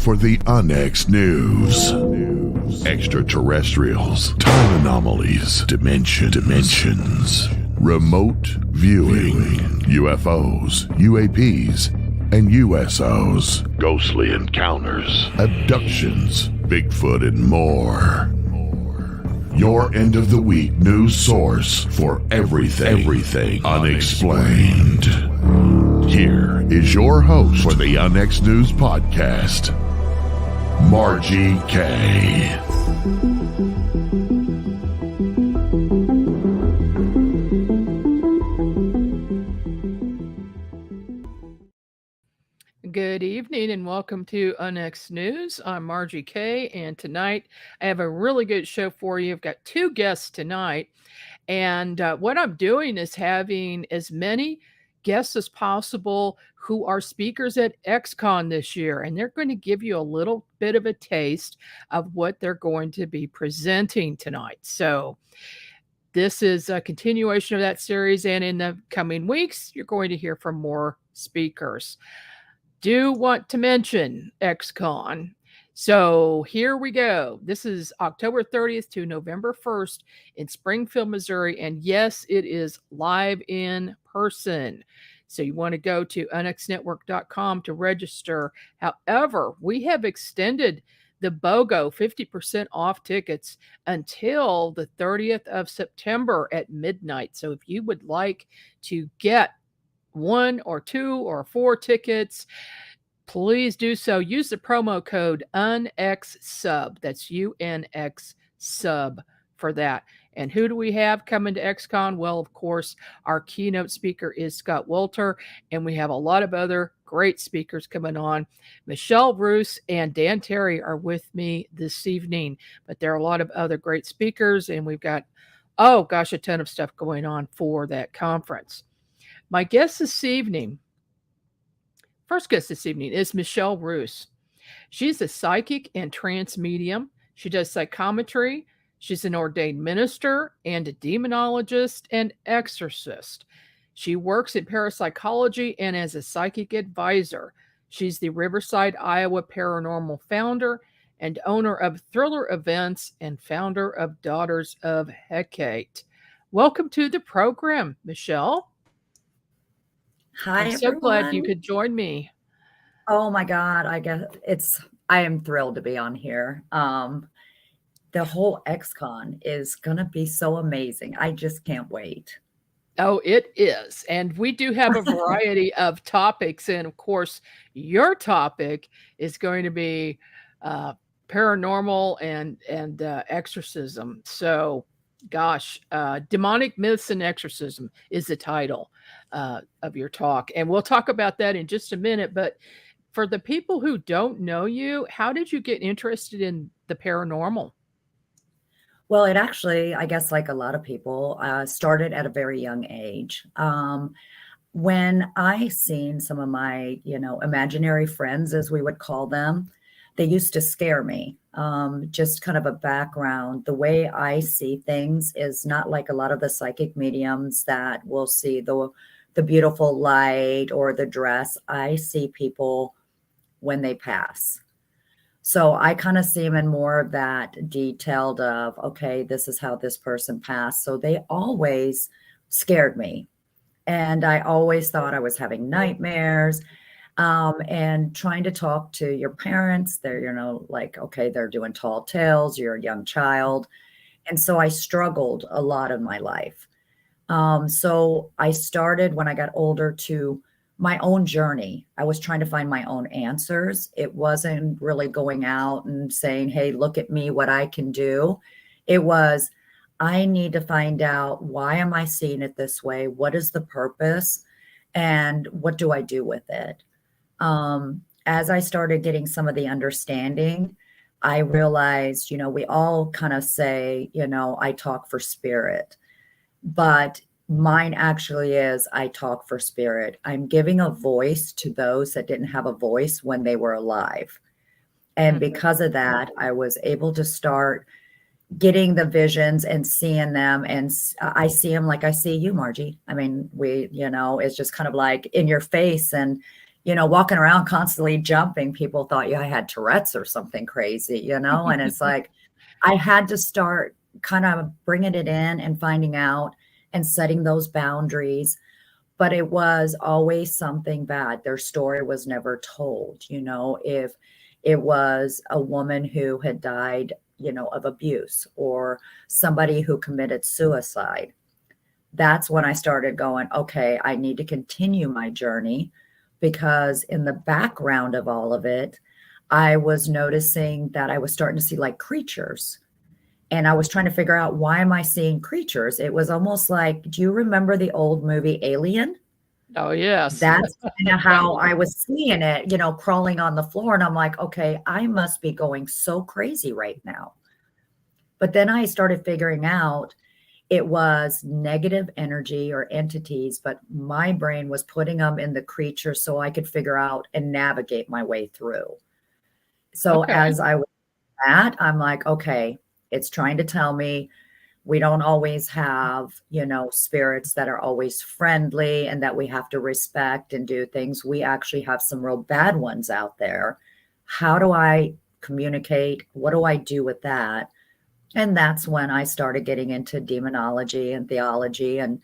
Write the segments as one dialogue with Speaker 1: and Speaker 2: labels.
Speaker 1: for the Onyx News. Extraterrestrials, time anomalies, dimensions, remote viewing, UFOs, UAPs, and USOs, ghostly encounters, abductions, Bigfoot, and more. Your end of the week news source for everything unexplained. Here is your host for the Onyx News Podcast, Margie K.
Speaker 2: Good evening and welcome to Onyx News. I'm Margie K, and tonight I have a really good show for you. I've got two guests tonight, and what I'm doing is having as many guests as possible who are speakers at XCon this year, and they're going to give you a little bit of a taste of what they're going to be presenting tonight. So this is a continuation of that series, and in the coming weeks, you're going to hear from more speakers. Do want to mention XCon. So here we go. This is October 30th to November 1st in Springfield, Missouri. And yes, it is live in person. So you want to go to onyxnetwork.com to register. However, we have extended the BOGO 50% off tickets until the 30th of September at midnight. So if you would like to get one or two or four tickets, please do so. Use the promo code UNXSUB. That's UNX sub for that. And who do we have coming to XCon? Well, of course, our keynote speaker is Scott Wolter, and we have a lot of other great speakers coming on. Michelle Roos and Dan Terry are with me this evening, but there are a lot of other great speakers, and we've got, a ton of stuff going on for that conference. My first guest this evening is Michelle Roos. She's a psychic and trance medium. She does psychometry. She's an ordained minister and a demonologist and exorcist. She works in parapsychology and as a psychic advisor. She's the Riverside Iowa Paranormal Founder and owner of Thriller Events and founder of Daughters of Hecate. Welcome to the program, Michelle.
Speaker 3: Hi,
Speaker 2: I'm so glad you could join me.
Speaker 3: Oh my God. I am thrilled to be on here. The whole XCon is going to be so amazing. I just can't wait.
Speaker 2: Oh, it is. And we do have a variety of topics. And of course, your topic is going to be paranormal and exorcism. So demonic myths and exorcism is the title of your talk. And we'll talk about that in just a minute. But for the people who don't know you, how did you get interested in the paranormal?
Speaker 3: Well, it actually, I guess like a lot of people, started at a very young age. When I seen some of my, imaginary friends, as we would call them, they used to scare me. Just kind of a background. The way I see things is not like a lot of the psychic mediums that will see the beautiful light or the dress. I see people when they pass. So I kind of see them in more of that detailed of, okay, this is how this person passed. So they always scared me. And I always thought I was having nightmares. And trying to talk to your parents, they're, okay, they're doing tall tales, you're a young child. And so I struggled a lot in my life. So I started when I got older to my own journey. I was trying to find my own answers. It wasn't really going out and saying, hey, look at me, what I can do. It was, I need to find out, why am I seeing it this way? What is the purpose? And what do I do with it? As I started getting some of the understanding, I realized, we all kind of say, I talk for spirit, but mine actually is, I talk for spirit. I'm giving a voice to those that didn't have a voice when they were alive. And because of that, I was able to start getting the visions and seeing them. And I see them like I see you, Margie. I mean, it's just kind of like in your face. And walking around constantly jumping, people thought I had Tourette's or something crazy, and it's like, I had to start kind of bringing it in and finding out and setting those boundaries. But it was always something bad. Their story was never told. If it was a woman who had died, of abuse, or somebody who committed suicide, that's when I started going, okay, I need to continue my journey, because in the background of all of it, I was noticing that I was starting to see like creatures. And I was trying to figure out, why am I seeing creatures? It was almost like, do you remember the old movie Alien?
Speaker 2: Oh, yes.
Speaker 3: That's kind of how I was seeing it, crawling on the floor. And I'm like, okay, I must be going so crazy right now. But then I started figuring out it was negative energy or entities, but my brain was putting them in the creature so I could figure out and navigate my way through. So
Speaker 2: Okay.
Speaker 3: as I was at, I'm like, okay, it's trying to tell me we don't always have, spirits that are always friendly and that we have to respect and do things. We actually have some real bad ones out there. How do I communicate? What do I do with that? And that's when I started getting into demonology and theology and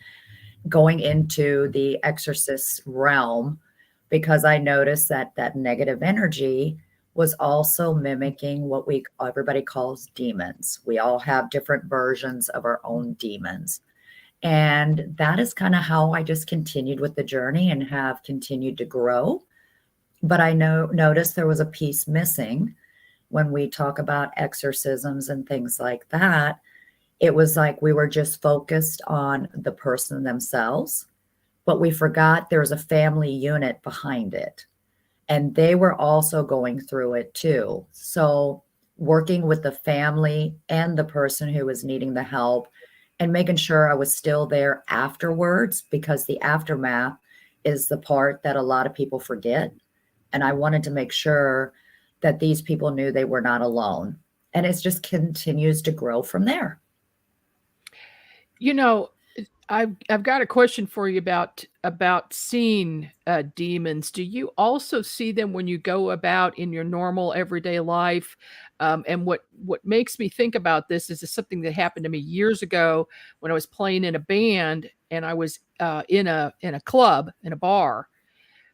Speaker 3: going into the exorcist realm, because I noticed that that negative energy was also mimicking what everybody calls demons. We all have different versions of our own demons. And that is kind of how I just continued with the journey and have continued to grow. But I noticed there was a piece missing when we talk about exorcisms and things like that. It was like we were just focused on the person themselves, but we forgot there was a family unit behind it. And they were also going through it too. So working with the family and the person who was needing the help, and making sure I was still there afterwards, because the aftermath is the part that a lot of people forget. And I wanted to make sure that these people knew they were not alone. And it just continues to grow from there.
Speaker 2: I've got a question for you about seeing demons. Do you also see them when you go about in your normal everyday life? And what makes me think about this is something that happened to me years ago when I was playing in a band, and I was in a club, in a bar.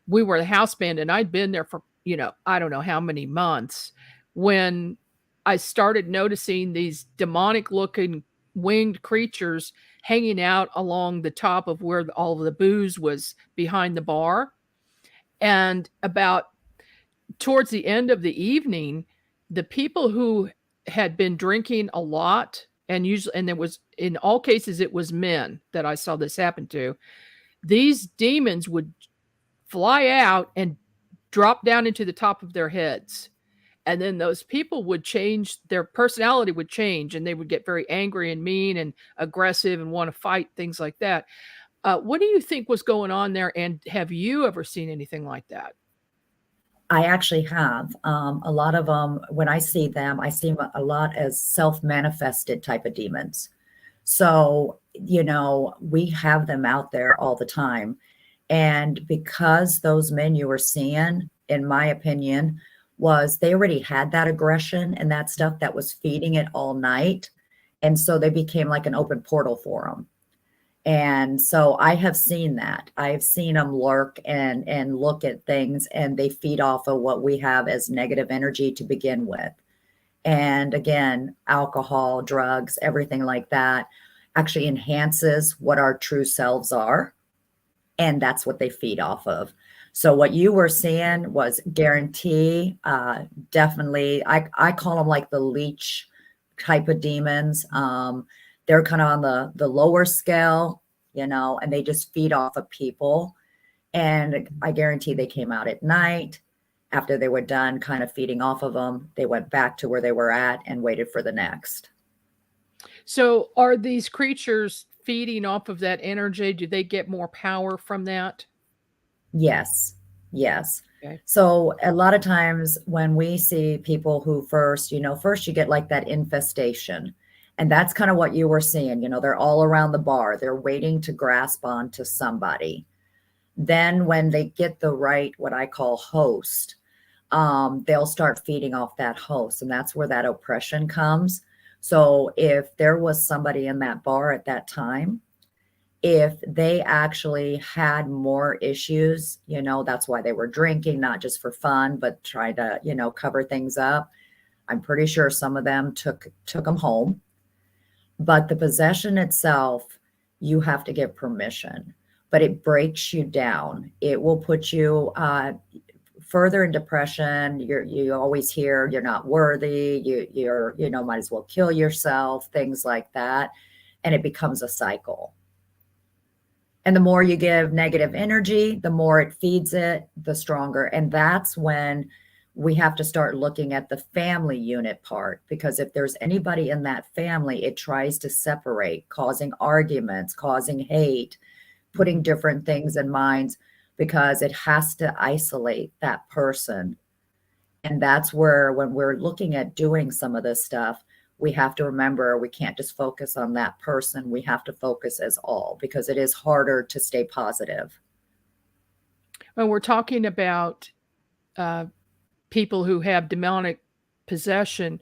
Speaker 2: We were the house band, and I'd been there for I don't know how many months, when I started noticing these demonic looking winged creatures hanging out along the top of where all of the booze was behind the bar. And about towards the end of the evening, the people who had been drinking a lot, and there was, in all cases, it was men that I saw this happen to. These demons would fly out and drop down into the top of their heads. And then those people would change, their personality would change, and they would get very angry and mean and aggressive and want to fight, things like that. What do you think was going on there? And have you ever seen anything like that?
Speaker 3: I actually have. A lot of them, when I see them, I see them a lot as self-manifested type of demons. So, we have them out there all the time. And because those men you were seeing, in my opinion, was they already had that aggression and that stuff that was feeding it all night. And so they became like an open portal for them. And so I have seen that. I've seen them lurk and look at things, and they feed off of what we have as negative energy to begin with. And again, alcohol, drugs, everything like that actually enhances what our true selves are. And that's what they feed off of. So what you were seeing was guarantee, definitely, I call them like the leech type of demons. They're kind of on the lower scale, and they just feed off of people. And I guarantee they came out at night. After they were done kind of feeding off of them, they went back to where they were at and waited for the next.
Speaker 2: So are these creatures feeding off of that energy? Do they get more power from that?
Speaker 3: Yes. Yes.
Speaker 2: Okay.
Speaker 3: So a lot of times when we see people who first you get like that infestation. And that's kind of what you were seeing. They're all around the bar. They're waiting to grasp onto somebody. Then when they get the right, what I call host, they'll start feeding off that host. And that's where that oppression comes. So if there was somebody in that bar at that time, if they actually had more issues, that's why they were drinking, not just for fun, but try to, cover things up. I'm pretty sure some of them took them home. But the possession itself, you have to give permission, but it breaks you down. It will put you further in depression. You always hear you're not worthy. You're might as well kill yourself, things like that. And it becomes a cycle. And the more you give negative energy, the more it feeds it, the stronger. And that's when we have to start looking at the family unit part, because if there's anybody in that family, it tries to separate, causing arguments, causing hate, putting different things in minds, because it has to isolate that person. And that's where, when we're looking at doing some of this stuff, we have to remember we can't just focus on that person. We have to focus as all, because it is harder to stay positive.
Speaker 2: When we're talking about people who have demonic possession,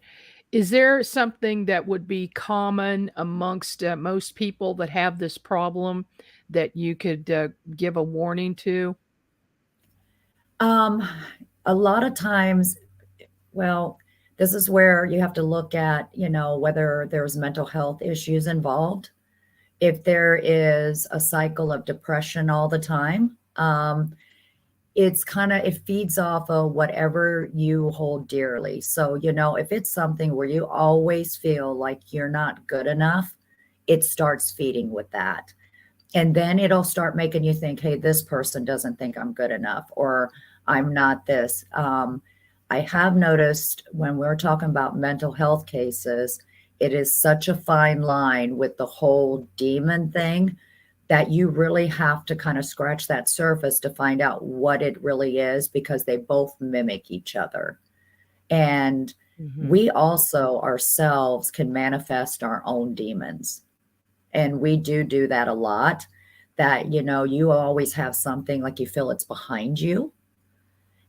Speaker 2: is there something that would be common amongst most people that have this problem that you could give a warning to?
Speaker 3: A lot of times, well, this is where you have to look at, whether there's mental health issues involved. If there is a cycle of depression all the time, it feeds off of whatever you hold dearly. So, if it's something where you always feel like you're not good enough, it starts feeding with that. And then it'll start making you think, hey, this person doesn't think I'm good enough, or I'm not this. I have noticed when we're talking about mental health cases, it is such a fine line with the whole demon thing that you really have to kind of scratch that surface to find out what it really is, because they both mimic each other. And we also ourselves can manifest our own demons. And we do that a lot, that, you always have something like you feel it's behind you.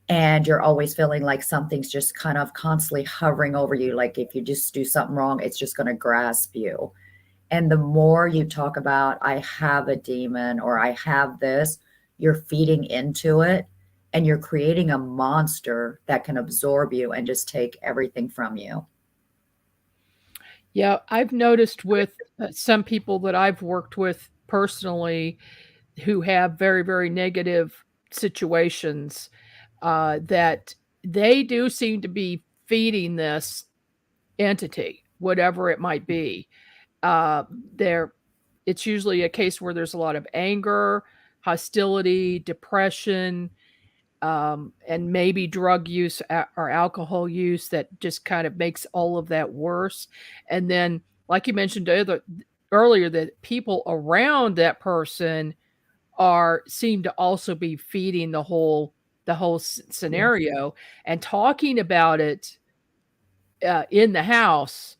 Speaker 3: And you're always feeling like something's just kind of constantly hovering over you. Like if you just do something wrong, it's just going to grasp you. And the more you talk about, I have a demon or I have this, you're feeding into it, and you're creating a monster that can absorb you and just take everything from you.
Speaker 2: Yeah, I've noticed with some people that I've worked with personally who have very, very negative situations, that they do seem to be feeding this entity, whatever it might be. It's usually a case where there's a lot of anger, hostility, depression, and maybe drug use or alcohol use that just kind of makes all of that worse. And then, like you mentioned earlier, that people around that person seem to also be feeding the whole scenario and talking about it in the house.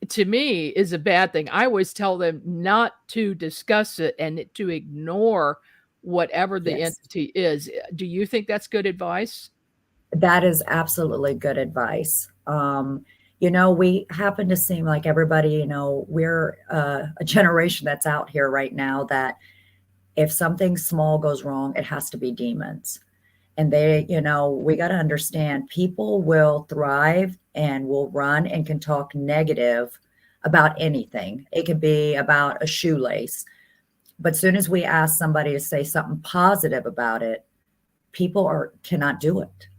Speaker 2: To me, is a bad thing. I always tell them not to discuss it and to ignore whatever the entity is. Do you think that's good advice?
Speaker 3: That is absolutely good advice. We happen to seem like everybody, we're a generation that's out here right now that if something small goes wrong, it has to be demons. And we got to understand, people will thrive and will run and can talk negative about anything. It could be about a shoelace. But as soon as we ask somebody to say something positive about it, people cannot do it.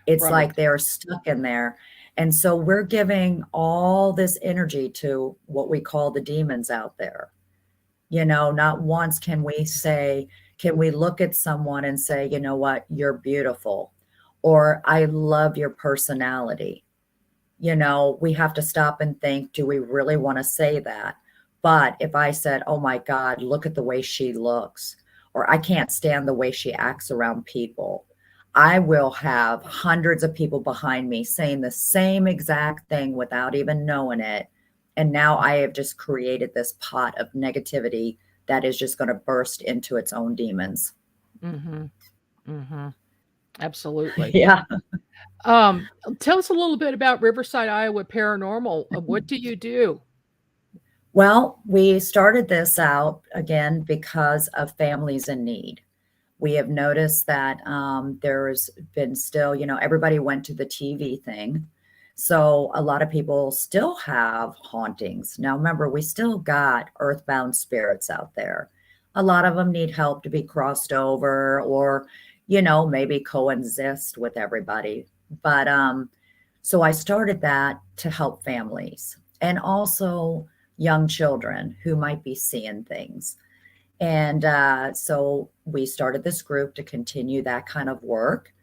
Speaker 3: It's
Speaker 2: Right.
Speaker 3: like they're stuck in there. And so we're giving all this energy to what we call the demons out there. Not once can we look at someone and say, you know what, you're beautiful, or I love your personality. We have to stop and think, do we really want to say that? But if I said, oh my God, look at the way she looks, or I can't stand the way she acts around people, I will have hundreds of people behind me saying the same exact thing without even knowing it. And now I have just created this pot of negativity that is just going to burst into its own demons.
Speaker 2: Mm-hmm. Mm-hmm. Absolutely.
Speaker 3: Yeah.
Speaker 2: Tell us a little bit about Riverside Iowa Paranormal. What do you do?
Speaker 3: Well, we started this out again because of families in need. We have noticed that there's been still, everybody went to the TV thing. So a lot of people still have hauntings. Now, remember, we still got earthbound spirits out there. A lot of them need help to be crossed over or, maybe coexist with everybody. But so I started that to help families and also young children who might be seeing things. And so we started this group to continue that kind of work.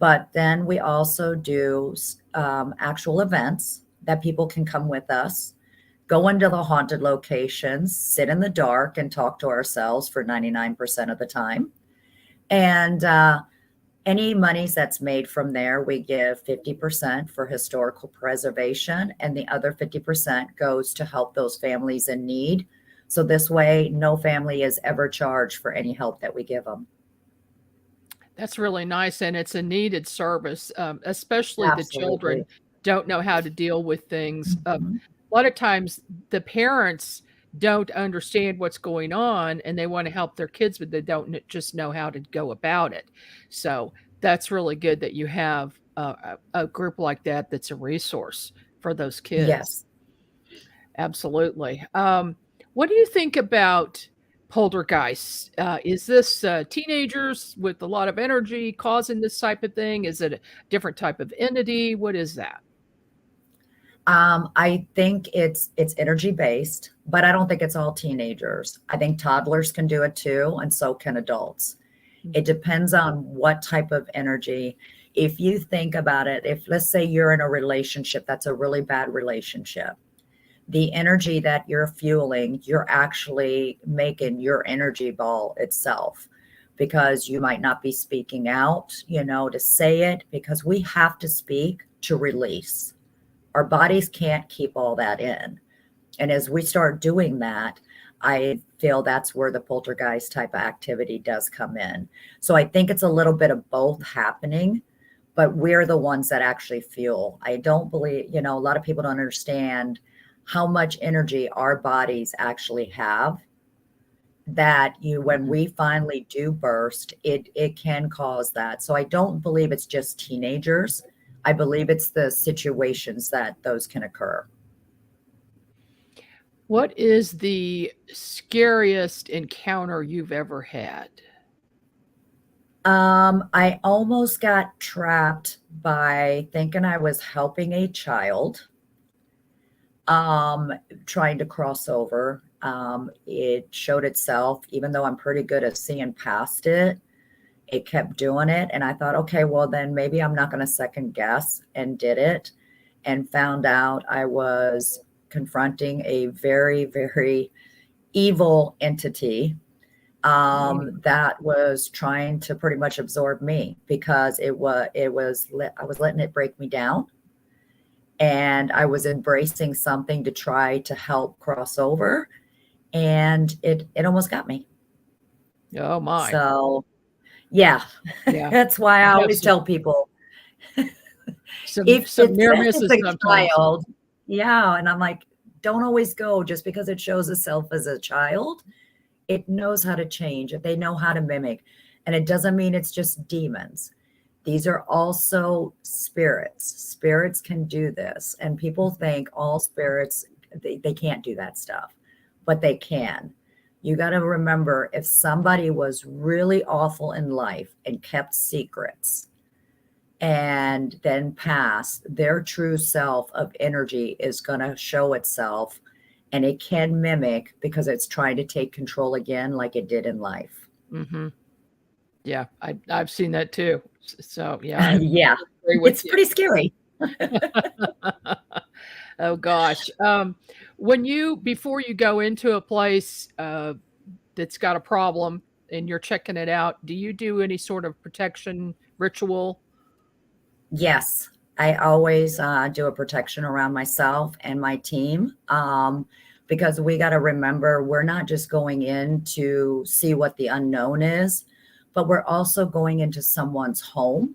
Speaker 3: But then we also do actual events that people can come with us, go into the haunted locations, sit in the dark and talk to ourselves for 99% of the time. And any monies that's made from there, we give 50% for historical preservation, and the other 50% goes to help those families in need. So this way, no family is ever charged for any help that we give them.
Speaker 2: That's really nice, and it's a needed service, especially the children
Speaker 3: Absolutely.
Speaker 2: don't know how to deal with things. A
Speaker 3: Mhm.
Speaker 2: lot of times, the parents don't understand what's going on, and they want to help their kids, but they don't just know how to go about it. So that's really good that you have a group like that that's a resource for those kids.
Speaker 3: Yes.
Speaker 2: Absolutely. What do you think about poltergeists? Is this teenagers with a lot of energy causing this type of thing? Is it a different type of entity? What is that?
Speaker 3: I think it's energy based, but I don't think it's all teenagers. I think toddlers can do it too, and so can adults. It depends on what type of energy. If you think about it, if let's say you're in a relationship that's a really bad relationship, the energy that you're fueling, you're actually making your energy ball itself because you might not be speaking out, to say it, because we have to speak to release. Our bodies can't keep all that in. And as we start doing that, I feel that's where the poltergeist type of activity does come in. So I think it's a little bit of both happening, but we're the ones that actually fuel. I don't believe, a lot of people don't understand how much energy our bodies actually have, that when we finally do burst, it can cause that. So I don't believe it's just teenagers. I believe it's the situations that those can occur.
Speaker 2: What is the scariest encounter you've ever had?
Speaker 3: I almost got trapped by thinking I was helping a child, trying to cross over. It showed itself, even though I'm pretty good at seeing past it, it kept doing it. And I thought, okay, well, then maybe I'm not going to second guess, and did it, and found out I was confronting a very, very evil entity that was trying to pretty much absorb me, because I was letting it break me down, and I was embracing something to try to help cross over, and it almost got me.
Speaker 2: Oh my.
Speaker 3: So yeah,
Speaker 2: Yeah.
Speaker 3: that's why I
Speaker 2: have
Speaker 3: always tell people,
Speaker 2: some
Speaker 3: if
Speaker 2: some
Speaker 3: it
Speaker 2: near
Speaker 3: says
Speaker 2: misses
Speaker 3: it's a
Speaker 2: sometimes.
Speaker 3: child, yeah, and I'm like, don't always go just because it shows itself as a child. It knows how to change. They know how to mimic, and it doesn't mean it's just demons. These are also spirits. Spirits can do this, and people think all spirits, they can't do that stuff, but they can. You got to remember, if somebody was really awful in life and kept secrets and then passed, their true self of energy is going to show itself, and it can mimic because it's trying to take control again, like it did in life.
Speaker 2: Mm-hmm. Yeah, I've seen that too. So yeah, I
Speaker 3: Yeah,
Speaker 2: agree with
Speaker 3: it's
Speaker 2: you.
Speaker 3: pretty scary.
Speaker 2: Oh gosh. Before you go into a place that's got a problem and you're checking it out, do you do any sort of protection ritual?
Speaker 3: Yes, I always do a protection around myself and my team. because we got to remember we're not just going in to see what the unknown is, but we're also going into someone's home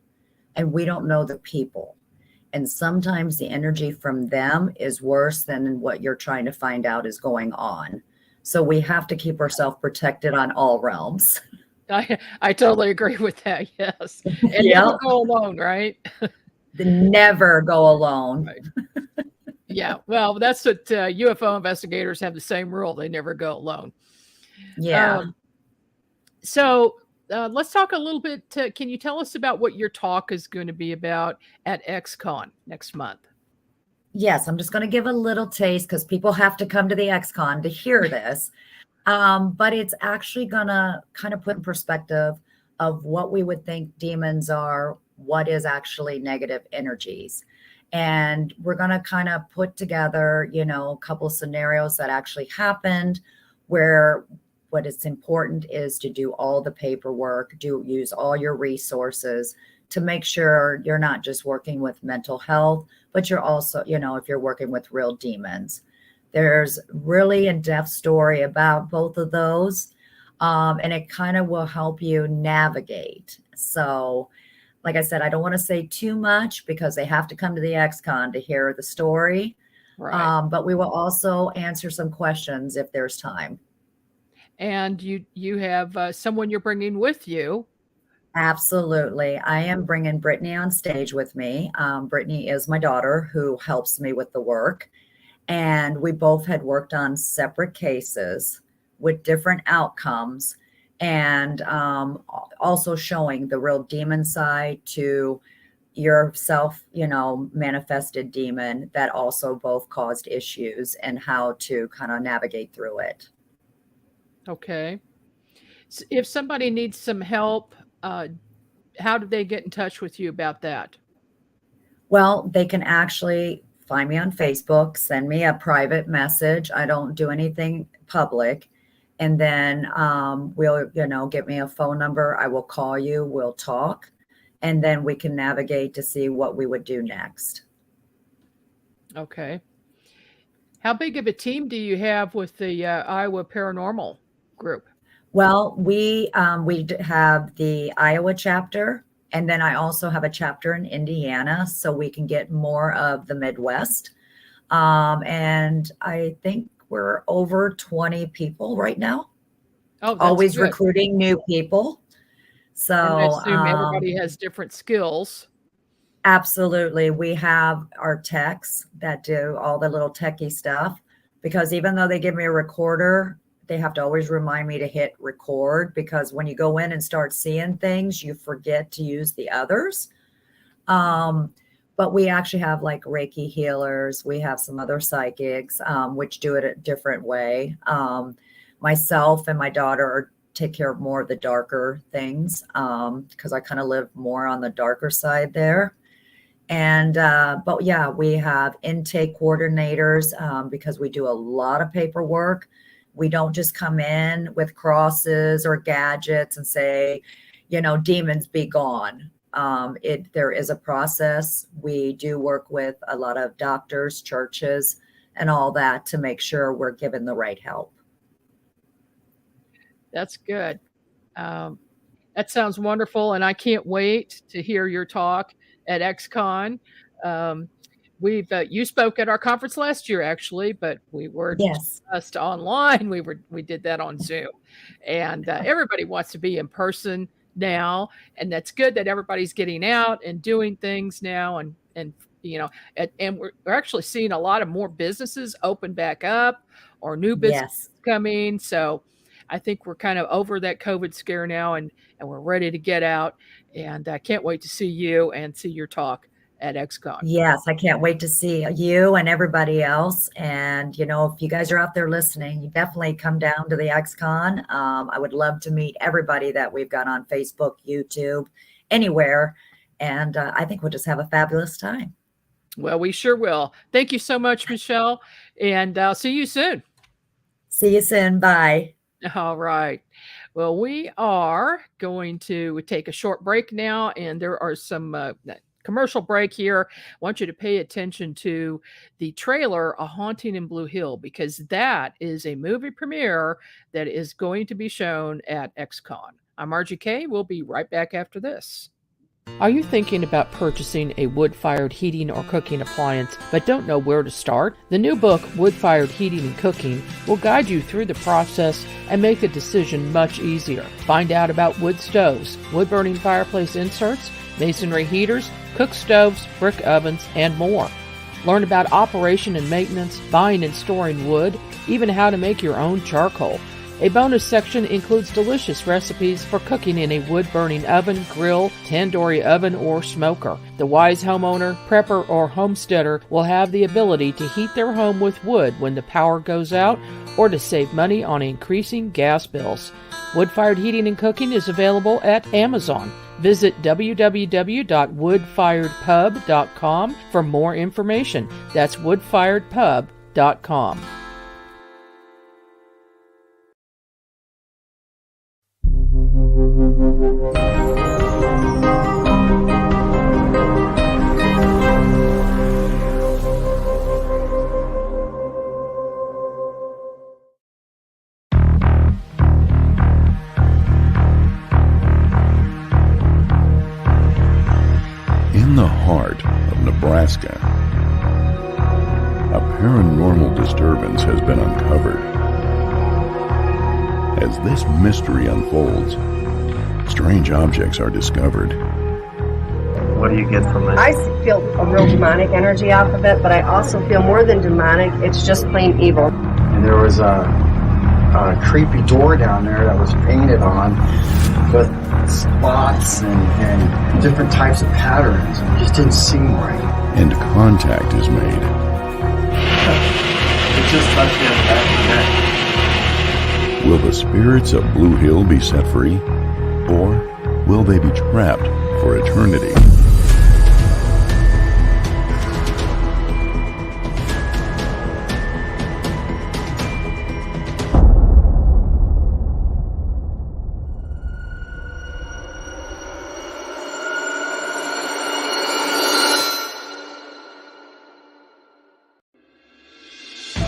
Speaker 3: and we don't know the people. And sometimes the energy from them is worse than what you're trying to find out is going on. So we have to keep ourselves protected on all realms.
Speaker 2: I totally agree with that. Yes. And
Speaker 3: Yep.
Speaker 2: never go alone, right?
Speaker 3: Never go alone.
Speaker 2: Right. Yeah. Well, that's what UFO investigators have the same rule. They never go alone.
Speaker 3: Yeah.
Speaker 2: So let's talk a little bit. Can you tell us about what your talk is going to be about at XCon next month?
Speaker 3: Yes, I'm just going to give a little taste because people have to come to the XCon to hear this. But it's actually going to kind of put in perspective of what we would think demons are, what is actually negative energies. And we're going to kind of put together, a couple of scenarios that actually happened where what is important is to do all the paperwork, use all your resources to make sure you're not just working with mental health, but you're also, if you're working with real demons. There's really in-depth story about both of those, and it kind of will help you navigate. So, like I said, I don't want to say too much because they have to come to the XCon to hear the story.
Speaker 2: Right.
Speaker 3: But we will also answer some questions if there's time.
Speaker 2: And you have someone you're bringing with you.
Speaker 3: Absolutely. I am bringing Brittany on stage with me. Brittany is my daughter who helps me with the work. And we both had worked on separate cases with different outcomes and also showing the real demon side to your self, manifested demon that also both caused issues and how to kind of navigate through it.
Speaker 2: Okay. So if somebody needs some help, how do they get in touch with you about that?
Speaker 3: Well, they can actually find me on Facebook, send me a private message. I don't do anything public. And then we'll, get me a phone number. I will call you, we'll talk, and then we can navigate to see what we would do next.
Speaker 2: Okay. How big of a team do you have with the Iowa Paranormal group?
Speaker 3: Well, we have the Iowa chapter, and then I also have a chapter in Indiana, so we can get more of the Midwest. And I think we're over 20 people right now.
Speaker 2: Oh, that's
Speaker 3: always
Speaker 2: good.
Speaker 3: recruiting new people. So
Speaker 2: And I assume everybody has different skills.
Speaker 3: Absolutely. We have our techs that do all the little techie stuff, because even though they give me a recorder, they have to always remind me to hit record, because when you go in and start seeing things, you forget to use the others. But we actually have like Reiki healers. We have some other psychics, which do it a different way. Myself and my daughter take care of more of the darker things, because I kind of live more on the darker side there. And, but yeah, we have intake coordinators, because we do a lot of paperwork. We don't just come in with crosses or gadgets and say, demons be gone. There is a process. We do work with a lot of doctors, churches, and all that to make sure we're given the right help.
Speaker 2: That's good. That sounds wonderful, and I can't wait to hear your talk at XCon. You spoke at our conference last year, actually, but we were just online. We did that on Zoom, and everybody wants to be in person now, and that's good that everybody's getting out and doing things now, and we're actually seeing a lot of more businesses open back up or new businesses coming. So I think we're kind of over that COVID scare now, and we're ready to get out. And I can't wait to see you and see your talk at XCon.
Speaker 3: Yes, I can't wait to see you and everybody else. And, if you guys are out there listening, you definitely come down to the XCon. I would love to meet everybody that we've got on Facebook, YouTube, anywhere. And I think we'll just have a fabulous time.
Speaker 2: Well, we sure will. Thank you so much, Michelle. And I'll see you soon.
Speaker 3: See you soon. Bye.
Speaker 2: All right. Well, we are going to take a short break now, and there are some Commercial break here. I want you to pay attention to the trailer, A Haunting in Blue Hill, because that is a movie premiere that is going to be shown at XCon. I'm Margie K. We'll be right back after this. Are you thinking about purchasing a wood-fired heating or cooking appliance but don't know where to start? The new book, Wood-Fired Heating and Cooking, will guide you through the process and make the decision much easier. Find out about wood stoves, wood-burning fireplace inserts, masonry heaters, cook stoves, brick ovens, and more. Learn about operation and maintenance, buying and storing wood, even how to make your own charcoal. A bonus section includes delicious recipes for cooking in a wood-burning oven, grill, tandoori oven, or smoker. The wise homeowner, prepper, or homesteader will have the ability to heat their home with wood when the power goes out or to save money on increasing gas bills. Wood-Fired Heating and Cooking is available at Amazon. Visit www.woodfiredpub.com for more information. That's woodfiredpub.com.
Speaker 1: In the heart of Nebraska, a paranormal disturbance has been uncovered. As this mystery unfolds, strange objects are discovered.
Speaker 4: What do you get from it?
Speaker 5: I feel a real demonic energy off of it, but I also feel more than demonic, it's just plain evil.
Speaker 4: And there was a creepy door down there that was painted on with spots and different types of patterns. It just didn't seem right.
Speaker 1: And contact is made.
Speaker 4: It just touched me on the back of the neck.
Speaker 1: Will the spirits of Blue Hill be set free? Or will they be trapped for eternity?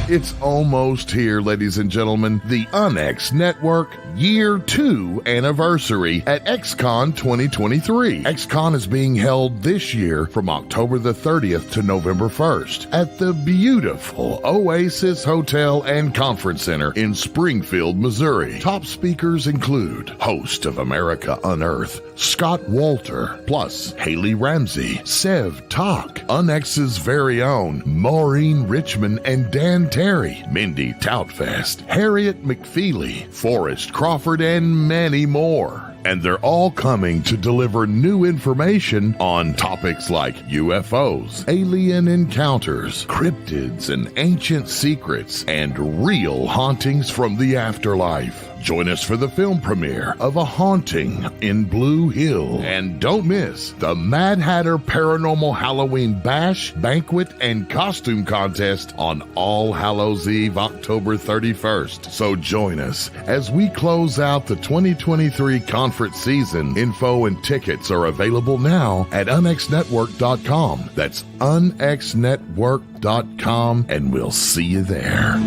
Speaker 1: It's almost here, ladies and gentlemen. The UNX Network Year 2 anniversary at XCon 2023. XCon is being held this year from October the 30th to November 1st at the beautiful Oasis Hotel and Conference Center in Springfield, Missouri. Top speakers include host of America Unearthed, Scott Walter, plus Haley Ramsey, Sev Tak, UNX's very own Maureen Richmond and Dan Terry, Mindy Toutfest, Harriet McFeely, Forrest Crawford, and many more. And they're all coming to deliver new information on topics like UFOs, alien encounters, cryptids and ancient secrets, and real hauntings from the afterlife. Join us for the film premiere of A Haunting in Blue Hill. And don't miss the Mad Hatter Paranormal Halloween Bash, Banquet, and Costume Contest on All Hallows Eve, October 31st. So join us as we close out the 2023 conference season. Info and tickets are available now at unxnetwork.com. That's unxnetwork.com, and we'll see you there.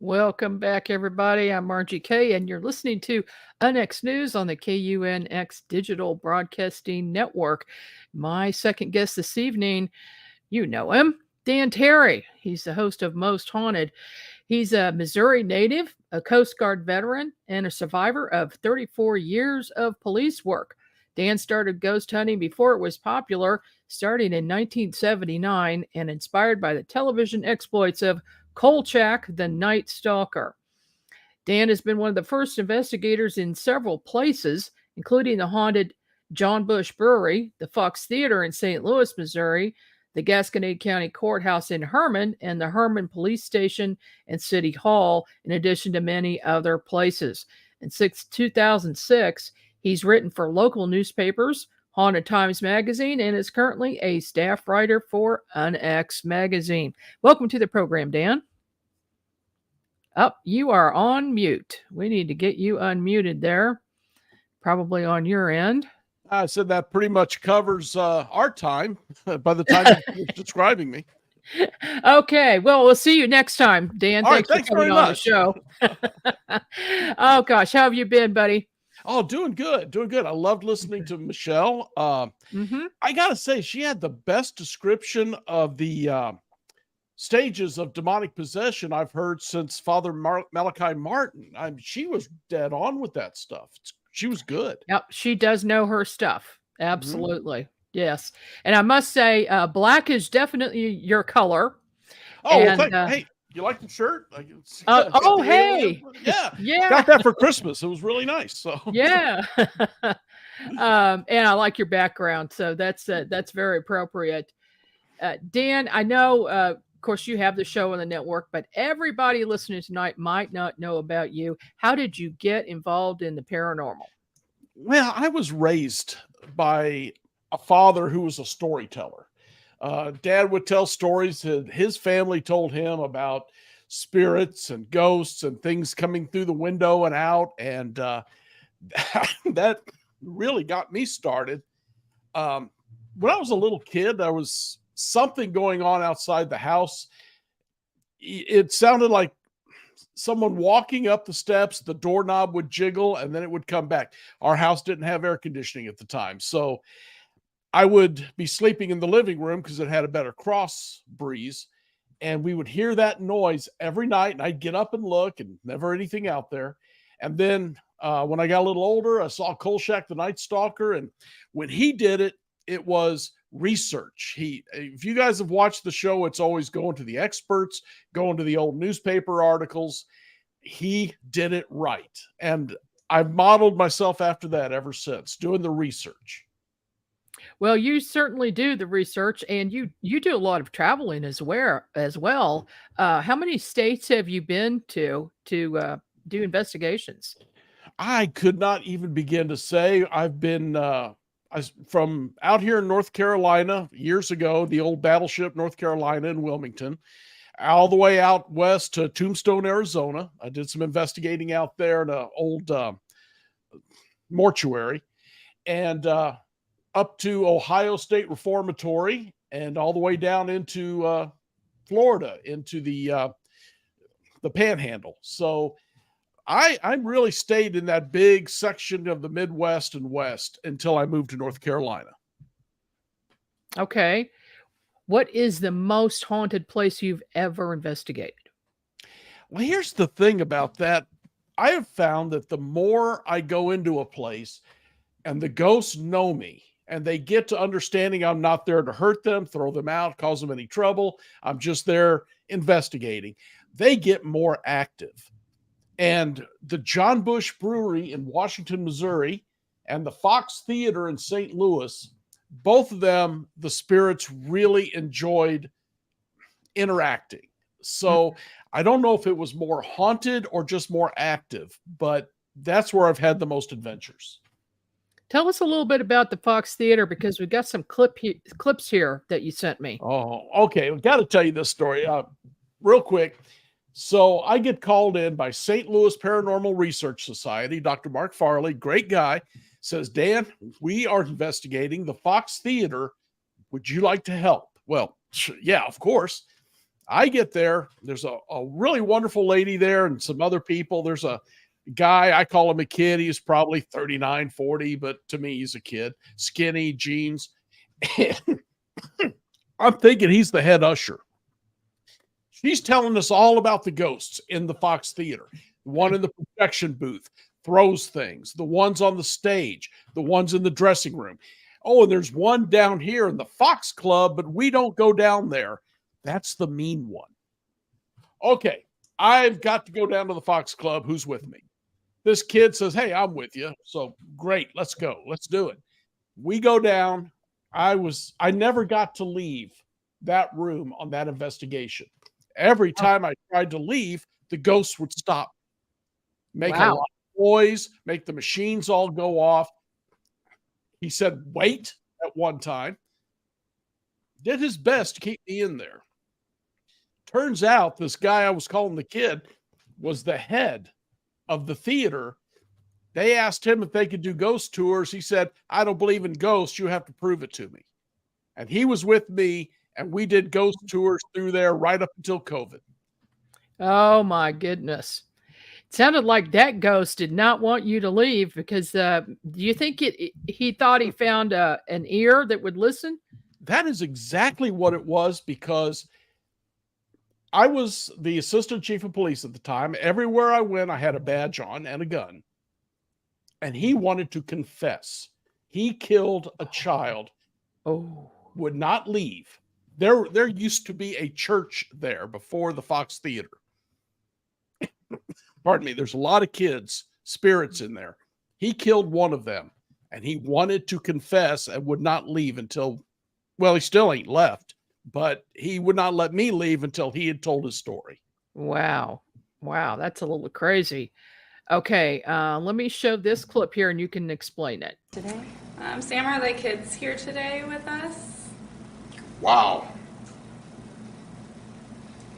Speaker 2: Welcome back, everybody. I'm Margie K, and you're listening to UNX News on the KUNX Digital Broadcasting Network. My second guest this evening, you know him, Dan Terry. He's the host of Most Haunted. He's a Missouri native, a Coast Guard veteran, and a survivor of 34 years of police work. Dan started ghost hunting before it was popular, starting in 1979, and inspired by the television exploits of Kolchak, the Night Stalker. Dan has been one of the first investigators in several places, including the haunted John Bush Brewery, the Fox Theater in St. Louis, Missouri, the Gasconade County Courthouse in Herman, and the Herman Police Station and City Hall, in addition to many other places. And since 2006, he's written for local newspapers, Haunted Times Magazine, and is currently a staff writer for UNX Magazine. Welcome to the program, Dan. You are on mute. We need to get you unmuted there, probably on your end.
Speaker 6: I said that pretty much covers our time by the time you're describing me.
Speaker 2: Okay, well, we'll see you next time, Dan.
Speaker 6: All right,
Speaker 2: thanks for coming on the show. Oh, gosh, how have you been, buddy?
Speaker 6: Oh, doing good. I loved listening to Michelle. I got to say, she had the best description of the stages of demonic possession I've heard since Father Malachi Martin. She was dead on with that stuff. She was good.
Speaker 2: Yep, she does know her stuff. Absolutely. Yes. And I must say, black is definitely your color.
Speaker 6: Oh, and, well, hey, you like the shirt?
Speaker 2: Hey.
Speaker 6: Yeah. Got that for Christmas. It was really nice. So
Speaker 2: yeah. And I like your background. So that's very appropriate. Dan, I know, of course, you have the show on the network, but everybody listening tonight might not know about you. How did you get involved in the paranormal?
Speaker 6: Well, I was raised by a father who was a storyteller. Dad would tell stories that his family told him about spirits and ghosts and things coming through the window and out. And that really got me started. When I was a little kid, there was something going on outside the house. It sounded like someone walking up the steps, the doorknob would jiggle, and then it would come back. Our house didn't have air conditioning at the time. So I would be sleeping in the living room because it had a better cross breeze. And we would hear that noise every night. And I'd get up and look, and never anything out there. And then when I got a little older, I saw Kolchak, the Night Stalker. And when he did it, it was research. If you guys have watched the show, it's always going to the experts, going to the old newspaper articles. He did it right. And I've modeled myself after that ever since, doing the research.
Speaker 2: Well, you certainly do the research, and you do a lot of traveling as well. How many states have you been to do investigations?
Speaker 6: I could not even begin to say. I've been from out here in North Carolina years ago, the old battleship North Carolina in Wilmington, all the way out west to Tombstone, Arizona. I did some investigating out there in an old mortuary, and up to Ohio State Reformatory, and all the way down into Florida, into the Panhandle. So I really stayed in that big section of the Midwest and West until I moved to North Carolina.
Speaker 2: Okay. What is the most haunted place you've ever investigated?
Speaker 6: Well, here's the thing about that. I have found that the more I go into a place and the ghosts know me and they get to understanding I'm not there to hurt them, throw them out, cause them any trouble, I'm just there investigating, they get more active. And the John Bush Brewery in Washington, Missouri, and the Fox Theater in St. Louis, both of them, the spirits really enjoyed interacting. So I don't know if it was more haunted or just more active, but that's where I've had the most adventures.
Speaker 2: Tell us a little bit about the Fox Theater, because we've got some clips here that you sent me.
Speaker 6: Oh, okay. We've got to tell you this story real quick. So I get called in by St. Louis Paranormal Research Society. Dr. Mark Farley, great guy, says, Dan, we are investigating the Fox Theater. Would you like to help? Well, yeah, of course. I get there. There's a really wonderful lady there and some other people. There's a guy, I call him a kid. He's probably 39, 40, but to me, he's a kid. Skinny, jeans. I'm thinking he's the head usher. She's telling us all about the ghosts in the Fox Theater. The one in the projection booth throws things. The ones on the stage. The ones in the dressing room. Oh, and there's one down here in the Fox Club, but we don't go down there. That's the mean one. Okay, I've got to go down to the Fox Club. Who's with me? This kid says, hey, I'm with you. So great, let's go. Let's do it. We go down. I never got to leave that room on that investigation. Every time I tried to leave, the ghosts would stop. Make a lot of noise, make the machines all go off. He said, wait, at one time. Did his best to keep me in there. Turns out this guy I was calling the kid was the head of the theater. They asked him if they could do ghost tours. He said, I don't believe in ghosts. You have to prove it to me. And he was with me, and we did ghost tours through there right up until COVID.
Speaker 2: Oh, my goodness. It sounded like that ghost did not want you to leave because do you think he thought he found an ear that would listen?
Speaker 6: That is exactly what it was, because I was the assistant chief of police at the time. Everywhere I went, I had a badge on and a gun. And he wanted to confess. He killed a child.
Speaker 2: Oh.
Speaker 6: Would not leave. There used to be a church there before the Fox Theater. Pardon me. There's a lot of kids, spirits in there. He killed one of them, and he wanted to confess and would not leave until, well, he still ain't left, but he would not let me leave until he had told his story.
Speaker 2: Wow. Wow. That's a little crazy. Okay. Let me show this clip here and you can explain it.
Speaker 7: Today? Sam, are the kids here today with us?
Speaker 8: Wow.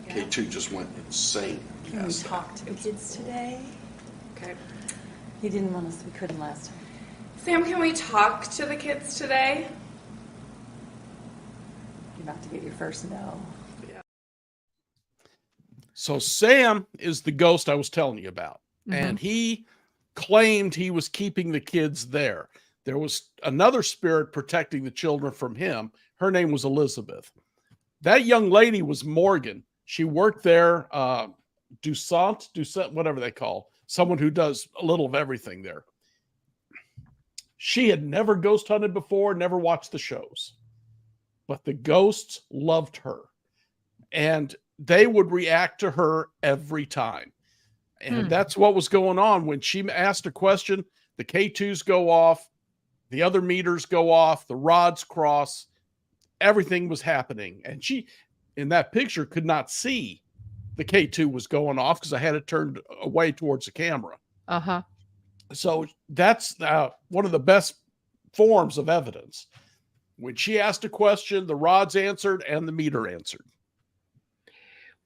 Speaker 8: K2 just went insane.
Speaker 9: Can we talk to the kids today?
Speaker 7: Okay.
Speaker 9: He didn't want us, we couldn't last time.
Speaker 7: Sam, can we talk to the kids today?
Speaker 9: You're about to get your first no.
Speaker 6: So Sam is the ghost I was telling you about. Mm-hmm. And he claimed he was keeping the kids there. There was another spirit protecting the children from him. Her name was Elizabeth. That young lady was Morgan. She worked there, Dusant, whatever they call, someone who does a little of everything there. She had never ghost hunted before, never watched the shows. But the ghosts loved her. And they would react to her every time. And that's what was going on. When she asked a question, the K2s go off, the other meters go off, the rods cross, everything was happening. And she, in that picture, could not see the K2 was going off because I had it turned away towards the camera.
Speaker 2: Uh-huh.
Speaker 6: So that's one of the best forms of evidence. When she asked a question, the rods answered and the meter answered.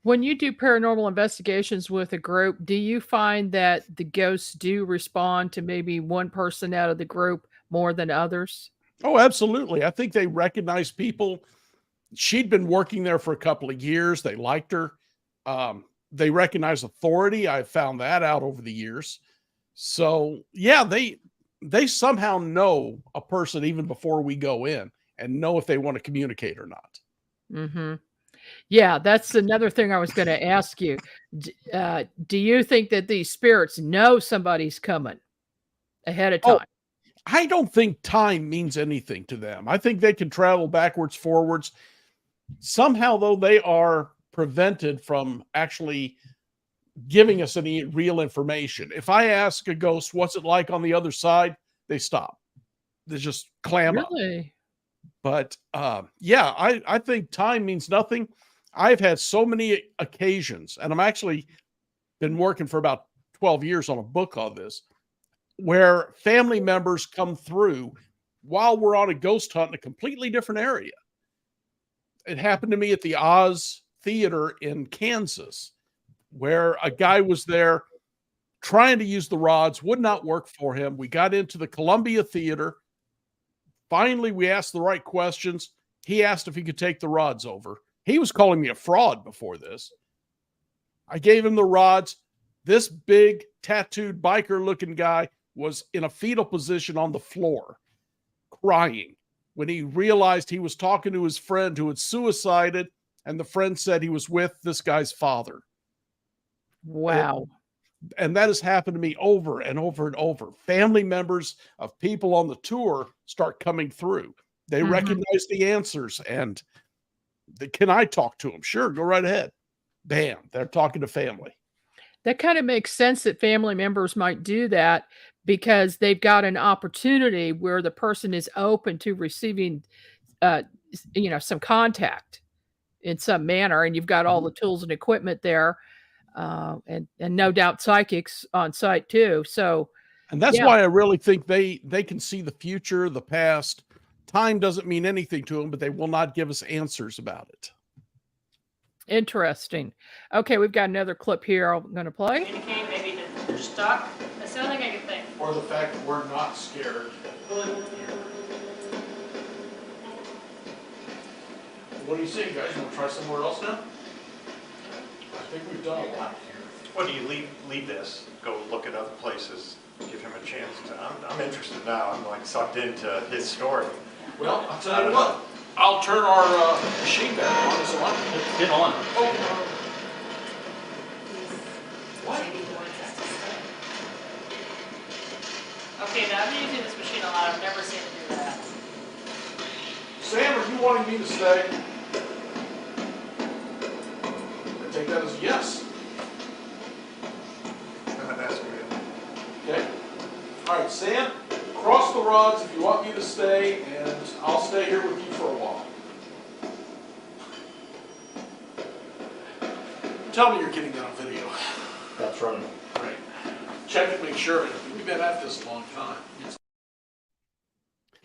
Speaker 2: When you do paranormal investigations with a group, do you find that the ghosts do respond to maybe one person out of the group more than others?
Speaker 6: Oh, absolutely. I think they recognize people. She'd been working there for a couple of years. They liked her. They recognize authority. I found that out over the years. So yeah, they somehow know a person even before we go in and know if they want to communicate or not.
Speaker 2: Mm-hmm. Yeah, that's another thing I was going to ask you. Do you think that these spirits know somebody's coming ahead of time?
Speaker 6: I don't think time means anything to them. I think they can travel backwards, forwards. Somehow, though, they are prevented from actually giving us any real information. If I ask a ghost, what's it like on the other side? They stop. They just clam up. But yeah, I think time means nothing. I've had so many occasions, and I'm actually been working for about 12 years on a book on this, where family members come through while we're on a ghost hunt in a completely different area. It happened to me at the Oz Theater in Kansas, where a guy was there trying to use the rods, would not work for him. We got into the Columbia Theater. Finally, we asked the right questions. He asked if he could take the rods over. He was calling me a fraud before this. I gave him the rods. This big tattooed biker looking guy was in a fetal position on the floor, crying when he realized he was talking to his friend who had suicided, and the friend said he was with this guy's father.
Speaker 2: Wow.
Speaker 6: And that has happened to me over and over and over. Family members of people on the tour start coming through. They recognize the answers, and can I talk to them? Sure, go right ahead. Bam, they're talking to family.
Speaker 2: That kind of makes sense that family members might do that because they've got an opportunity where the person is open to receiving, some contact in some manner, and you've got all the tools and equipment there, and no doubt psychics on site too. So,
Speaker 6: and that's why I really think they can see the future, the past. Time doesn't mean anything to them, but they will not give us answers about it.
Speaker 2: Interesting. Okay, we've got another clip here I'm going to play.
Speaker 10: Communicate, maybe that they're stuck. That's the only thing I can think.
Speaker 6: Or the fact that we're not scared. What do you say, guys? You want to try somewhere else now? I think we've done a lot here.
Speaker 11: What do you leave this? Go look at other places. Give him a chance to. I'm interested now. I'm like sucked into his story.
Speaker 6: Well, I'll tell you what. I'll turn our machine back on. Is it on?
Speaker 11: Get on.
Speaker 6: Oh. What?
Speaker 10: Okay, now I'm using this machine a lot. I've never seen it do that.
Speaker 6: Sam, are you wanting me to stay? I take that as a yes.
Speaker 11: That's good.
Speaker 6: Okay. All right, Sam, cross the rods if you want me to stay, and I'll stay here with you for a while. Tell me you're getting that on video.
Speaker 11: That's right.
Speaker 6: Great. Check and make sure. We've been at this a long time.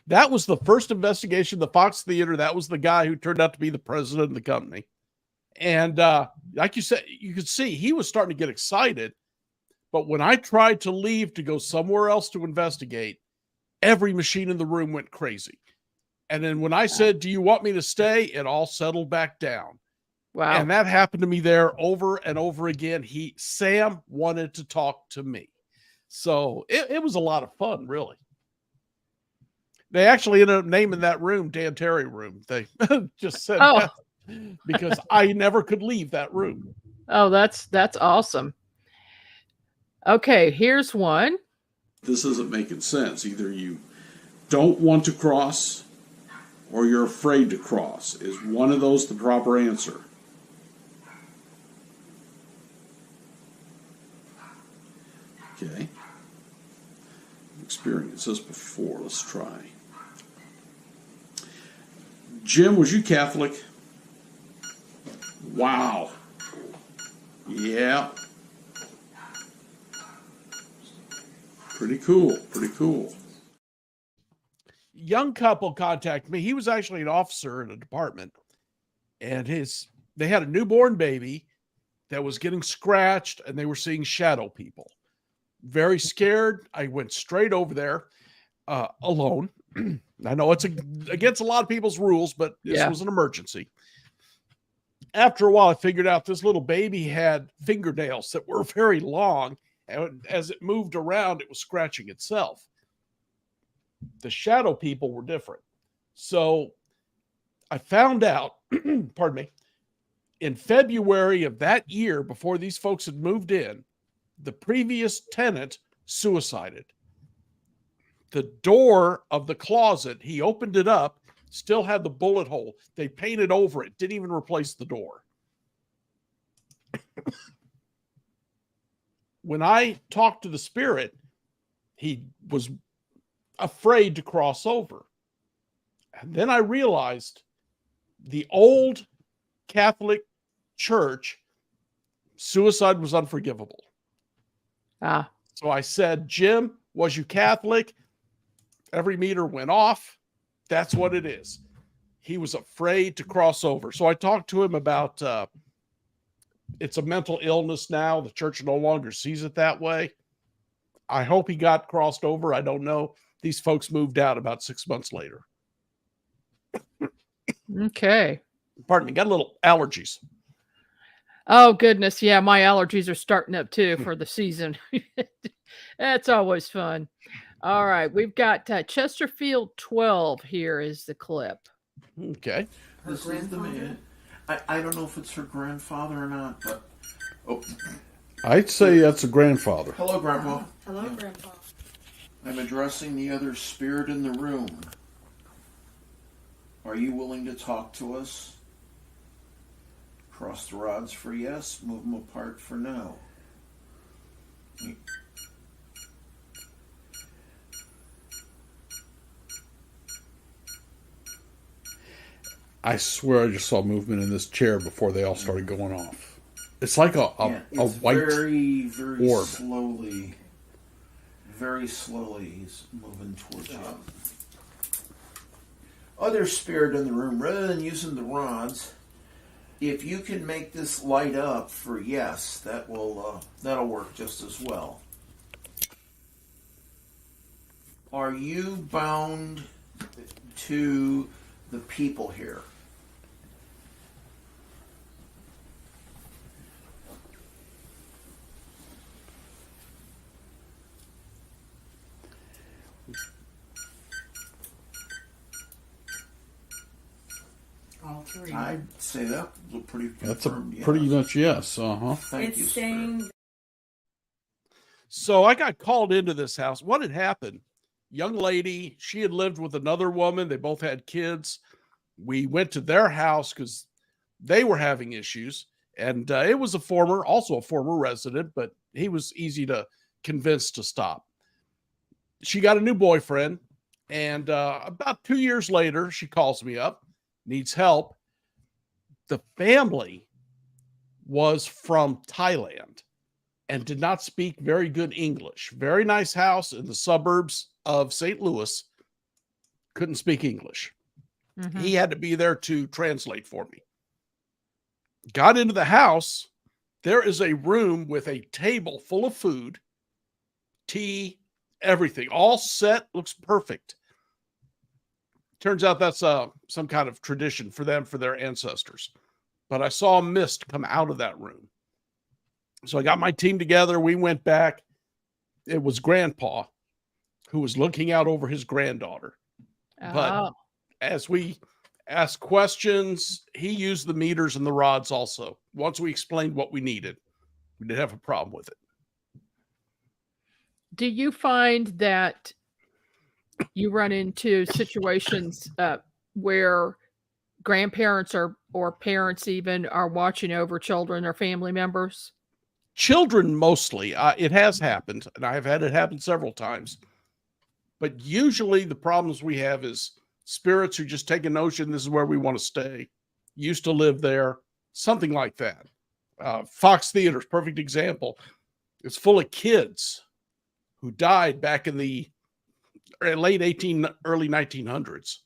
Speaker 6: That was the first investigation, the Fox Theater. That was the guy who turned out to be the president of the company. And like you said, you could see he was starting to get excited. But when I tried to leave to go somewhere else to investigate, every machine in the room went crazy. And then when I said, do you want me to stay? It all settled back down.
Speaker 2: Wow.
Speaker 6: And that happened to me there over and over again. Sam wanted to talk to me. So it was a lot of fun, really. They actually ended up naming that room Dan Terry room. They just said that because I never could leave that room.
Speaker 2: Oh, that's awesome. Okay, here's one.
Speaker 12: This isn't making sense. Either you don't want to cross or you're afraid to cross. Is one of those the proper answer? Okay. Experienced this before. Let's try. Jim, was you Catholic? Wow. Yeah. Pretty cool. Pretty cool.
Speaker 6: Young couple contacted me. He was actually an officer in a department, and they had a newborn baby that was getting scratched, and they were seeing shadow people. Very scared. I went straight over there alone. I know it's against a lot of people's rules, but this was an emergency. After a while, I figured out this little baby had fingernails that were very long, and as it moved around, it was scratching itself. The shadow people were different. So I found out, pardon me, in February of that year, before these folks had moved in, the previous tenant suicided. The door of the closet, he opened it up, still had the bullet hole. They painted over it, didn't even replace the door. When I talked to the spirit, he was afraid to cross over. And then I realized the old Catholic Church, suicide was unforgivable. So I said, Jim, was you Catholic? Every meter went off. That's what it is. He was afraid to cross over. So I talked to him about it's a mental illness now. The church no longer sees it that way. I hope he got crossed over. I don't know. These folks moved out about 6 months later.
Speaker 2: Okay.
Speaker 6: Pardon me, got a little allergies.
Speaker 2: Oh, goodness. Yeah, my allergies are starting up too for the season. That's always fun. All right, we've got Chesterfield 12 here is the clip.
Speaker 6: Okay.
Speaker 13: This is the man. I don't know if it's her grandfather or not, but... Oh.
Speaker 12: I'd say that's a grandfather.
Speaker 13: Hello, Grandpa.
Speaker 7: Hello, Grandpa.
Speaker 13: I'm addressing the other spirit in the room. Are you willing to talk to us? Cross the rods for yes, move them apart for no.
Speaker 12: I swear I just saw movement in this chair before they all started going off. It's like a white
Speaker 13: very
Speaker 12: orb.
Speaker 13: slowly. Very slowly he's moving towards you. Other spirit in the room, rather than using the rods, if you can make this light up for yes, that'll work just as well. Are you bound to the people here?
Speaker 9: All three.
Speaker 13: I'd say that was pretty
Speaker 12: That's a
Speaker 13: confirmed yes.
Speaker 12: pretty much yes.
Speaker 13: Thank you,
Speaker 9: saying.
Speaker 6: So I got called into this house. What had happened? Young lady, she had lived with another woman. They both had kids. We went to their house because they were having issues. And it was also a former resident, but he was easy to convince to stop. She got a new boyfriend. And about 2 years later, she calls me up, needs help. The family was from Thailand and did not speak very good English. Very nice house in the suburbs of St. Louis. Couldn't speak English.
Speaker 2: Mm-hmm.
Speaker 6: He had to be there to translate for me. Got into the house. There is a room with a table full of food, tea, everything, all set, looks perfect. Turns out that's some kind of tradition for them, for their ancestors. But I saw a mist come out of that room. So I got my team together. We went back. It was Grandpa who was looking out over his granddaughter. But as we asked questions, he used the meters and the rods also. Once we explained what we needed, we didn't have a problem with it.
Speaker 2: Do you find that you run into situations where grandparents or parents even are watching over children or family members?
Speaker 6: Children mostly. It has happened, and I've had it happen several times. But usually the problems we have is spirits who just take a notion, this is where we want to stay, used to live there, something like that. Fox Theater's perfect example. It's full of kids who died back in the late early 1900s.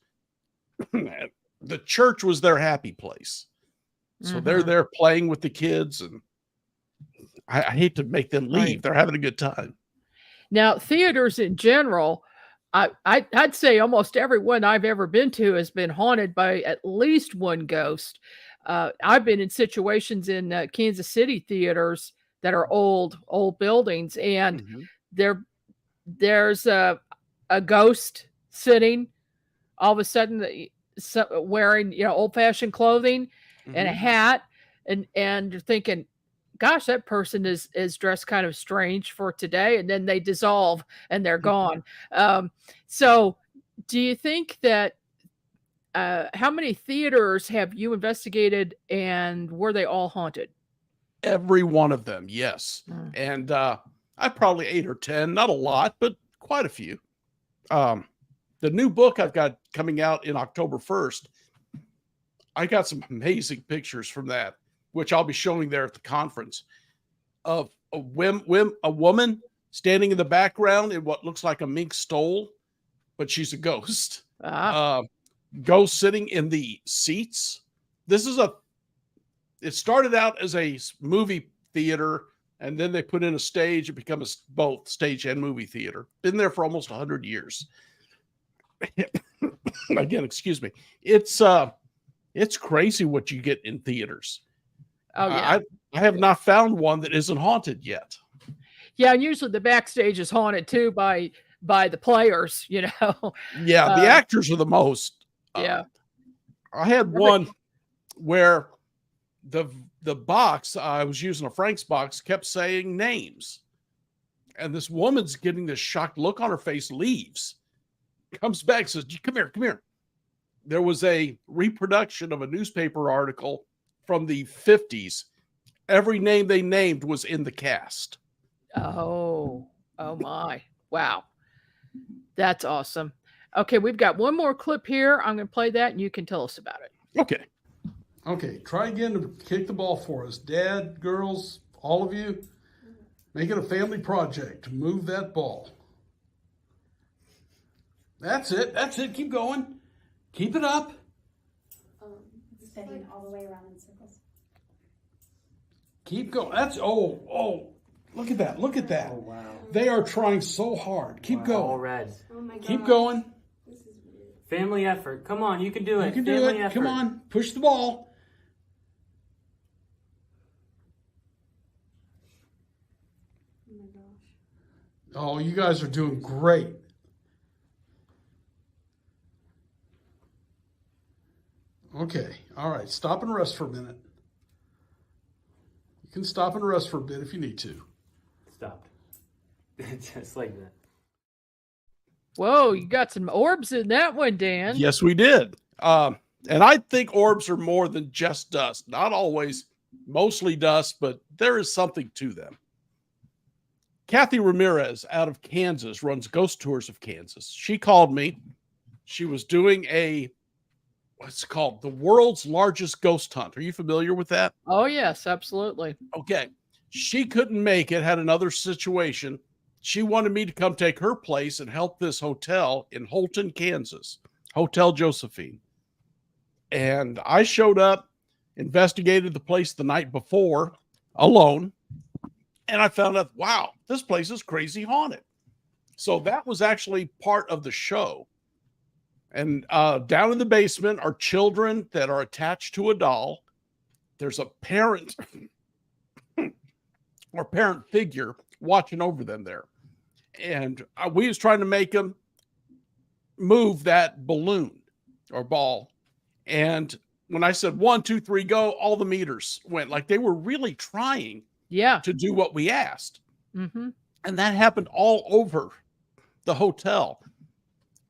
Speaker 6: The church was their happy place. So they're there playing with the kids, and I hate to make them leave. Right. They're having a good time.
Speaker 2: Now, theaters in general, I'd say almost everyone I've ever been to has been haunted by at least one ghost. I've been in situations in Kansas City theaters that are old buildings, and there's a ghost sitting all of a sudden wearing old-fashioned clothing and a hat, and you're thinking, gosh, that person is dressed kind of strange for today, and then they dissolve and they're gone. So do you think that how many theaters have you investigated, and were they all haunted?
Speaker 6: Every one of them, yes. And I probably 8 or 10, not a lot, but quite a few. The new book I've got coming out in October 1st, I got some amazing pictures from that, which I'll be showing there at the conference, of a woman standing in the background in what looks like a mink stole, but she's a ghost. Ghost sitting in the seats. It started out as a movie theater, and then they put in a stage. It became both stage and movie theater. Been there for almost 100 years. Again, excuse me. It's It's crazy what you get in theaters.
Speaker 2: Oh yeah.
Speaker 6: I have not found one that isn't haunted yet.
Speaker 2: Yeah, and usually the backstage is haunted too by the players, you know.
Speaker 6: Yeah, the actors are the most.
Speaker 2: Yeah.
Speaker 6: I had one where the box, I was using a Frank's box, kept saying names. And this woman's getting this shocked look on her face, leaves, comes back, says, come here, come here. There was a reproduction of a newspaper article from the 50s. Every name they named was in the cast.
Speaker 2: Oh my. Wow. That's awesome. Okay, we've got one more clip here. I'm going to play that and you can tell us about it.
Speaker 6: Okay.
Speaker 14: Okay, try again to kick the ball for us. Dad, girls, all of you, make it a family project. Move that ball. That's it. That's it. Keep going. Keep it up.
Speaker 15: Spinning all the way around in circles.
Speaker 14: Keep going. That's, oh, look at that. Look at that. Oh, wow. They are trying so hard. Keep going.
Speaker 16: All red.
Speaker 15: Oh my God.
Speaker 14: Keep going.
Speaker 15: This is weird.
Speaker 16: Family effort. Come on, you can do it.
Speaker 14: You can
Speaker 16: Family
Speaker 14: do it.
Speaker 16: effort.
Speaker 14: Come on. Push the ball.
Speaker 15: Oh my gosh.
Speaker 14: Oh, you guys are doing great. Okay. All right. Stop and rest for a minute. You can stop and rest for a bit if you need to.
Speaker 16: Stopped. Just like that.
Speaker 2: Whoa, you got some orbs in that one, Dan.
Speaker 6: Yes, we did. And I think orbs are more than just dust. Not always, mostly dust, but there is something to them. Kathy Ramirez out of Kansas runs ghost tours of Kansas. She called me. She was doing what's it called? The world's largest ghost hunt. Are you familiar with that?
Speaker 2: Oh, yes, absolutely.
Speaker 6: Okay. She couldn't make it, had another situation. She wanted me to come take her place and help this hotel in Holton, Kansas, Hotel Josephine. And I showed up, investigated the place the night before alone, and I found out, wow, this place is crazy haunted. So that was actually part of the show. And down in the basement are children that are attached to a doll. There's a parent or parent figure watching over them there. And we was trying to make them move that balloon or ball. And when I said 1, 2, 3, go, all the meters went, like they were really trying to do what we asked.
Speaker 2: Mm-hmm.
Speaker 6: And that happened all over the hotel.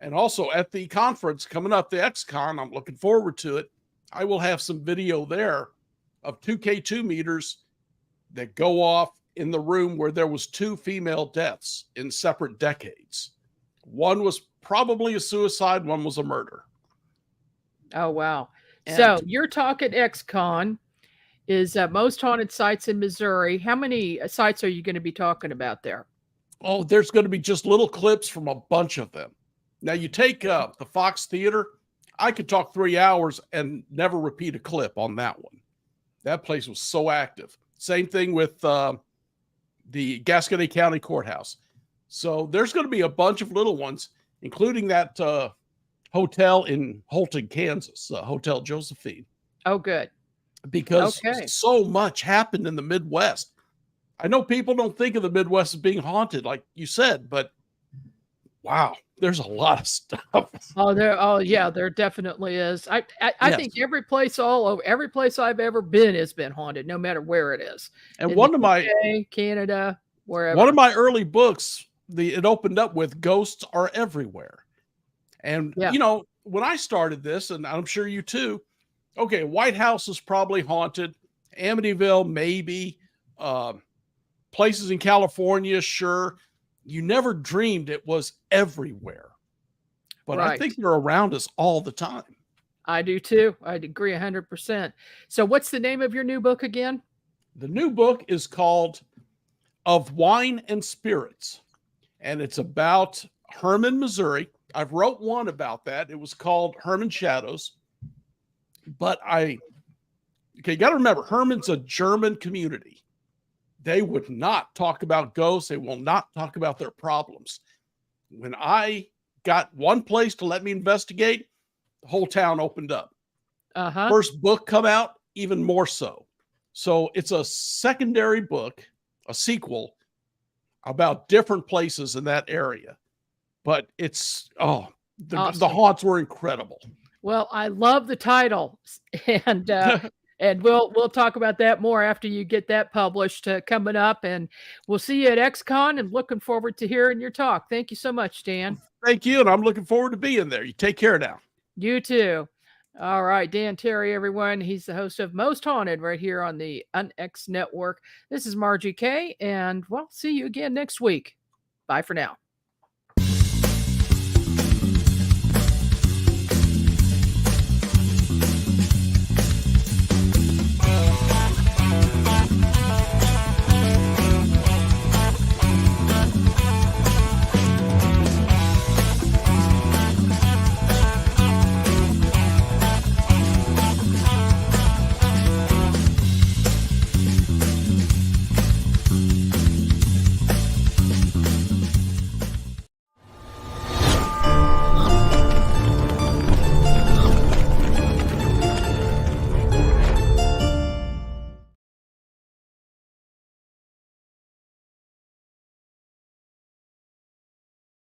Speaker 6: And also at the conference coming up, the XCon, I'm looking forward to it. I will have some video there of 2K2 meters that go off in the room where there was 2 female deaths in separate decades. One was probably a suicide, one was a murder.
Speaker 2: Oh, wow.
Speaker 6: And
Speaker 2: so you're talking XCon is most haunted sites in Missouri. How many sites are you going to be talking about there?
Speaker 6: Oh, there's going to be just little clips from a bunch of them. Now you take the Fox Theater, I could talk 3 hours and never repeat a clip on that one. That place was so active. Same thing with the Gasconade County Courthouse. So there's going to be a bunch of little ones, including that hotel in Holton, Kansas, Hotel Josephine.
Speaker 2: Oh, good.
Speaker 6: Because so much happened in the Midwest. I know people don't think of the Midwest as being haunted, like you said, but wow, there's a lot of stuff.
Speaker 2: There definitely is. I think every place I've ever been has been haunted, no matter where it is.
Speaker 6: And
Speaker 2: in
Speaker 6: one
Speaker 2: the
Speaker 6: of my
Speaker 2: UK, Canada, wherever.
Speaker 6: One of my early books, it opened up with ghosts are everywhere. And you know, when I started this, and I'm sure you too, okay, White House is probably haunted, Amityville maybe, places in California, sure. You never dreamed it was everywhere. But I think they're around us all the time.
Speaker 2: I do too. I'd agree 100%. So what's the name of your new book again?
Speaker 6: The new book is called Of Wine and Spirits. And it's about Herman, Missouri. I've wrote one about that. It was called Herman Shadows. But you got to remember, Herman's a German community. They would not talk about ghosts. They will not talk about their problems. When I got one place to let me investigate, the whole town opened up. First book come out, even more so. So it's a secondary book, a sequel about different places in that area. But it's,
Speaker 2: Awesome.
Speaker 6: the haunts were incredible.
Speaker 2: Well, I love the title, and and we'll talk about that more after you get that published coming up, and we'll see you at XCon, and looking forward to hearing your talk. Thank you so much, Dan.
Speaker 6: Thank you, and I'm looking forward to being there. You take care now.
Speaker 2: You too. All right, Dan Terry, everyone. He's the host of Most Haunted right here on the UNX Network. This is Margie K, and we'll see you again next week. Bye for now.